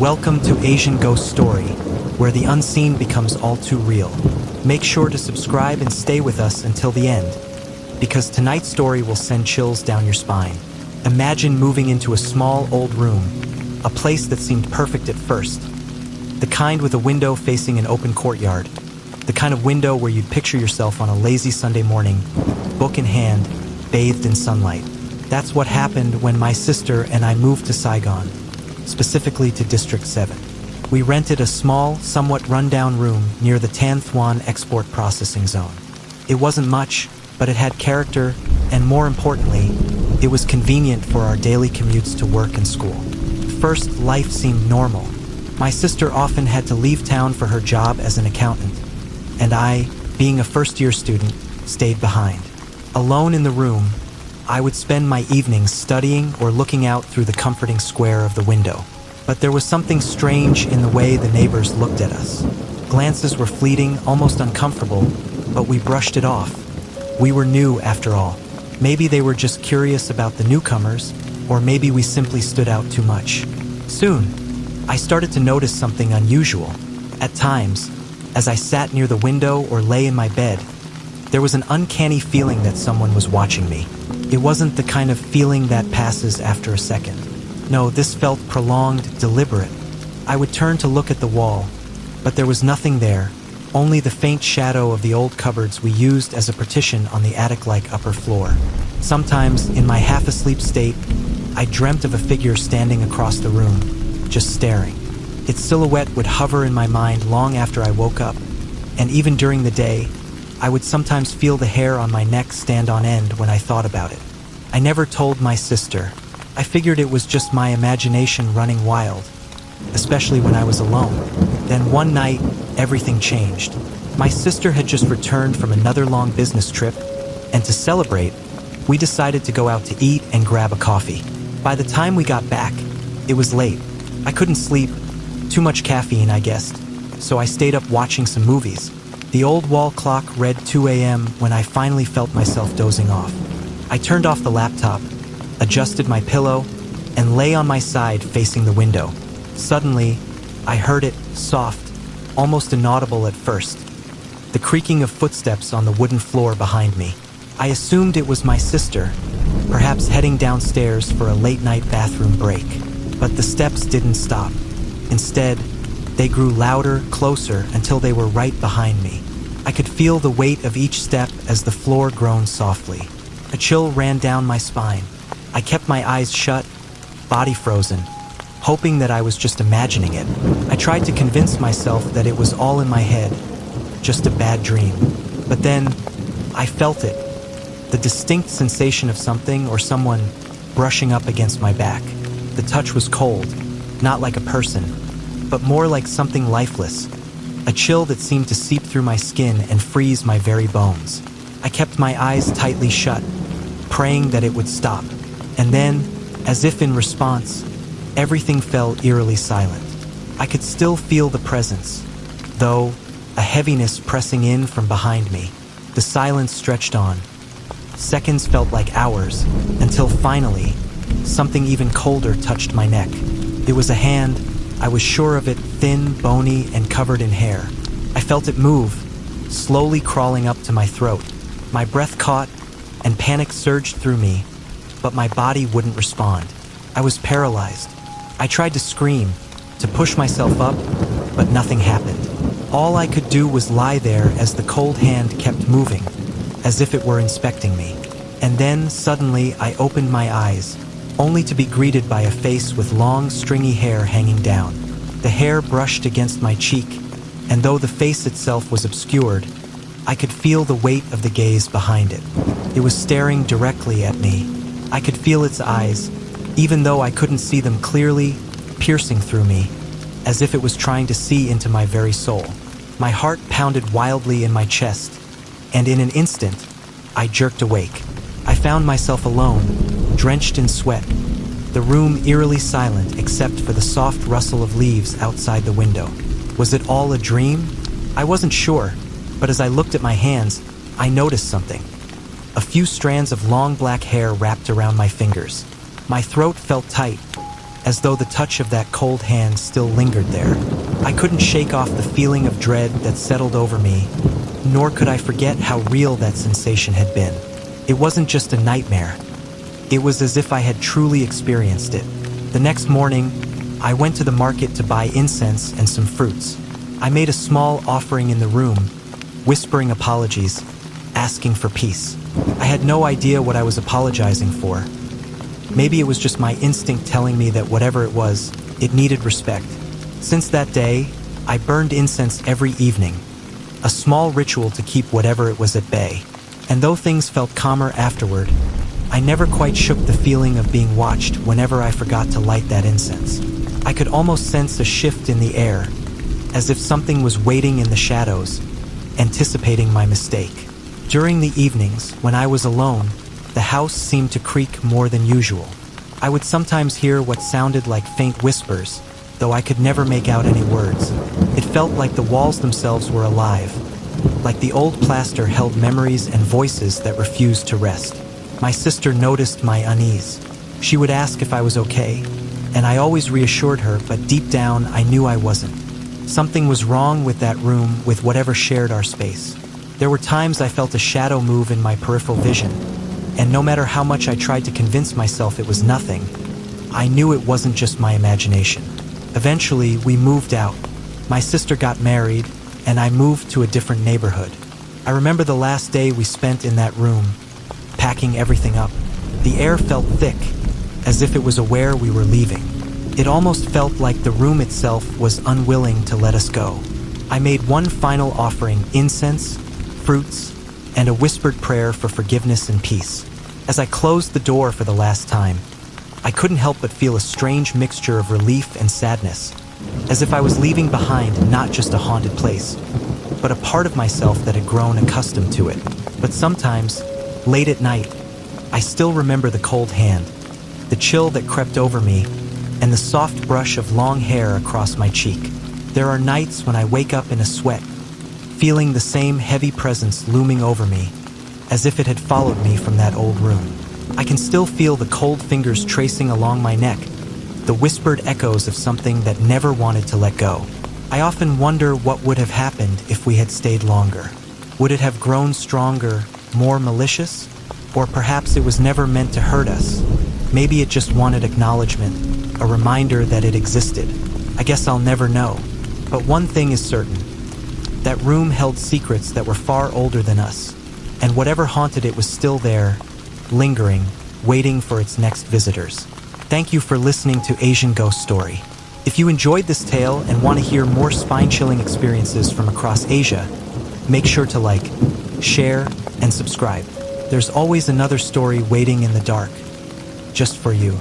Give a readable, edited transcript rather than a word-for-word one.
Welcome to Asian Ghost Story, where the unseen becomes all too real. Make sure to subscribe and stay with us until the end, because tonight's story will send chills down your spine. Imagine moving into a small old room, a place that seemed perfect at first. The kind with a window facing an open courtyard. The kind of window where you'd picture yourself on a lazy Sunday morning, book in hand, bathed in sunlight. That's what happened when my sister and I moved to Saigon, specifically to District 7. We rented a small, somewhat run-down room near the Tan Thuan export processing zone. It wasn't much, but it had character, and more importantly, it was convenient for our daily commutes to work and school. First, life seemed normal. My sister often had to leave town for her job as an accountant, and I, being a first-year student, stayed behind. Alone in the room, I would spend my evenings studying or looking out through the comforting square of the window. But there was something strange in the way the neighbors looked at us. Glances were fleeting, almost uncomfortable, but we brushed it off. We were new, after all. Maybe they were just curious about the newcomers, or maybe we simply stood out too much. Soon, I started to notice something unusual. At times, as I sat near the window or lay in my bed, there was an uncanny feeling that someone was watching me. It wasn't the kind of feeling that passes after a second. No, this felt prolonged, deliberate. I would turn to look at the wall, but there was nothing there, only the faint shadow of the old cupboards we used as a partition on the attic-like upper floor. Sometimes, in my half-asleep state, I dreamt of a figure standing across the room, just staring. Its silhouette would hover in my mind long after I woke up, and even during the day, I would sometimes feel the hair on my neck stand on end when I thought about it. I never told my sister. I figured it was just my imagination running wild, especially when I was alone. Then one night, everything changed. My sister had just returned from another long business trip, and to celebrate, we decided to go out to eat and grab a coffee. By the time we got back, it was late. I couldn't sleep. Too much caffeine, I guessed. So I stayed up watching some movies. The old wall clock read 2 a.m. when I finally felt myself dozing off. I turned off the laptop, adjusted my pillow, and lay on my side facing the window. Suddenly, I heard it, soft, almost inaudible at first. The creaking of footsteps on the wooden floor behind me. I assumed it was my sister, perhaps heading downstairs for a late-night bathroom break. But the steps didn't stop. Instead, they grew louder, closer, until they were right behind me. I could feel the weight of each step as the floor groaned softly. A chill ran down my spine. I kept my eyes shut, body frozen, hoping that I was just imagining it. I tried to convince myself that it was all in my head, just a bad dream. But then, I felt it. The distinct sensation of something or someone brushing up against my back. The touch was cold, not like a person, but more like something lifeless. A chill that seemed to seep through my skin and freeze my very bones. I kept my eyes tightly shut, praying that it would stop. And then, as if in response, everything fell eerily silent. I could still feel the presence, though, a heaviness pressing in from behind me. The silence stretched on. Seconds felt like hours, until finally, something even colder touched my neck. It was a hand. I was sure of it, thin, bony, and covered in hair. I felt it move, slowly crawling up to my throat. My breath caught, and panic surged through me, but my body wouldn't respond. I was paralyzed. I tried to scream, to push myself up, but nothing happened. All I could do was lie there as the cold hand kept moving, as if it were inspecting me. And then, suddenly, I opened my eyes, only to be greeted by a face with long, stringy hair hanging down. The hair brushed against my cheek, and though the face itself was obscured, I could feel the weight of the gaze behind it. It was staring directly at me. I could feel its eyes, even though I couldn't see them clearly, piercing through me, as if it was trying to see into my very soul. My heart pounded wildly in my chest, and in an instant, I jerked awake. I found myself alone, drenched in sweat, the room eerily silent except for the soft rustle of leaves outside the window. Was it all a dream? I wasn't sure, but as I looked at my hands, I noticed something. A few strands of long black hair wrapped around my fingers. My throat felt tight, as though the touch of that cold hand still lingered there. I couldn't shake off the feeling of dread that settled over me, nor could I forget how real that sensation had been. It wasn't just a nightmare. It was as if I had truly experienced it. The next morning, I went to the market to buy incense and some fruits. I made a small offering in the room, whispering apologies, asking for peace. I had no idea what I was apologizing for. Maybe it was just my instinct telling me that whatever it was, it needed respect. Since that day, I burned incense every evening, a small ritual to keep whatever it was at bay. And though things felt calmer afterward, I never quite shook the feeling of being watched whenever I forgot to light that incense. I could almost sense a shift in the air, as if something was waiting in the shadows, anticipating my mistake. During the evenings, when I was alone, the house seemed to creak more than usual. I would sometimes hear what sounded like faint whispers, though I could never make out any words. It felt like the walls themselves were alive, like the old plaster held memories and voices that refused to rest. My sister noticed my unease. She would ask if I was okay, and I always reassured her, but deep down I knew I wasn't. Something was wrong with that room, with whatever shared our space. There were times I felt a shadow move in my peripheral vision, and no matter how much I tried to convince myself it was nothing, I knew it wasn't just my imagination. Eventually, we moved out. My sister got married, and I moved to a different neighborhood. I remember the last day we spent in that room, packing everything up. The air felt thick, as if it was aware we were leaving. It almost felt like the room itself was unwilling to let us go. I made one final offering: incense, fruits, and a whispered prayer for forgiveness and peace. As I closed the door for the last time, I couldn't help but feel a strange mixture of relief and sadness, as if I was leaving behind not just a haunted place, but a part of myself that had grown accustomed to it. But sometimes, late at night, I still remember the cold hand, the chill that crept over me, and the soft brush of long hair across my cheek. There are nights when I wake up in a sweat, feeling the same heavy presence looming over me, as if it had followed me from that old room. I can still feel the cold fingers tracing along my neck, the whispered echoes of something that never wanted to let go. I often wonder what would have happened if we had stayed longer. Would it have grown stronger, more malicious? Or perhaps it was never meant to hurt us. Maybe it just wanted acknowledgement, a reminder that it existed. I guess I'll never know. But one thing is certain. That room held secrets that were far older than us, and whatever haunted it was still there, lingering, waiting for its next visitors. Thank you for listening to Asian Ghost Story. If you enjoyed this tale and want to hear more spine-chilling experiences from across Asia, make sure to like, share, and subscribe. There's always another story waiting in the dark, just for you.